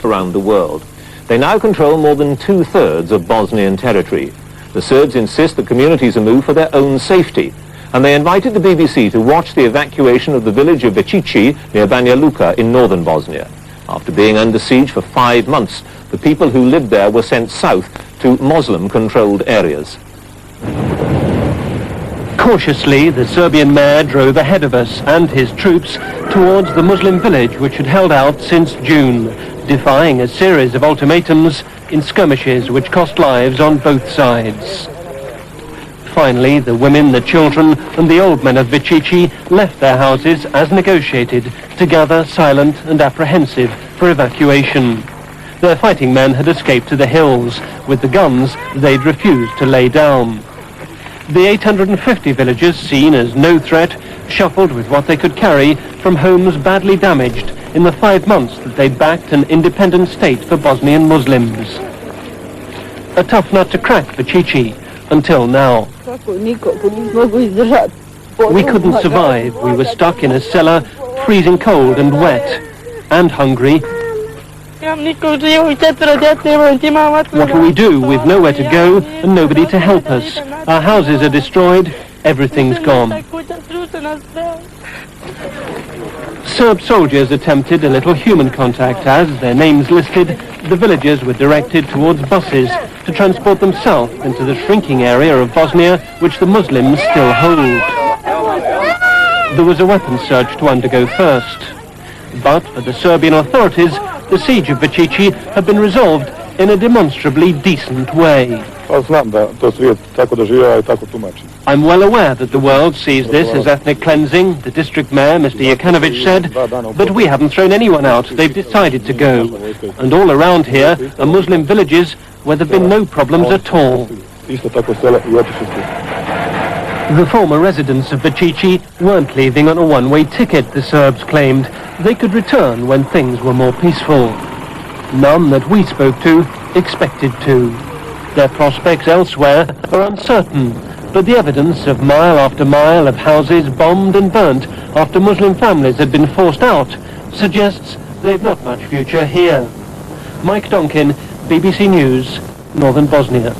around the world. They now control more than 2/3 of Bosnian territory. The Serbs insist that communities are moved for their own safety, and they invited the BBC to watch the evacuation of the village of Vecici near Banja Luka in northern Bosnia. After being under siege for 5 months, the people who lived there were sent south to Muslim-controlled areas. Cautiously, the Serbian mayor drove ahead of us and his troops towards the Muslim village which had held out since June, defying a series of ultimatums in skirmishes which cost lives on both sides. Finally, the women, the children and the old men of Vecici left their houses as negotiated, together silent and apprehensive for evacuation. Their fighting men had escaped to the hills. With the guns, they'd refused to lay down. The 850 villagers, seen as no threat, shuffled with what they could carry from homes badly damaged in the 5 months that they'd backed an independent state for Bosnian Muslims. A tough nut to crack for Vecici, until now. We couldn't survive. We were stuck in a cellar, freezing cold and wet, and hungry. What will we do with nowhere to go and nobody to help us? Our houses are destroyed, everything's gone. Serb soldiers attempted a little human contact as, their names listed, the villagers were directed towards buses to transport them south into the shrinking area of Bosnia which the Muslims still hold. There was a weapons search to undergo first. But for the Serbian authorities, the siege of Vecici had been resolved in a demonstrably decent way. I'm well aware that the world sees this as ethnic cleansing, the district mayor, Mr. Jokanovic, said, but we haven't thrown anyone out, they've decided to go. And all around here are Muslim villages where there have been no problems at all. The former residents of Vecici weren't leaving on a one-way ticket, the Serbs claimed. They could return when things were more peaceful. None that we spoke to expected to. Their prospects elsewhere are uncertain, but the evidence of mile after mile of houses bombed and burnt after Muslim families had been forced out suggests they've not much future here. Mike Donkin, BBC News, Northern Bosnia.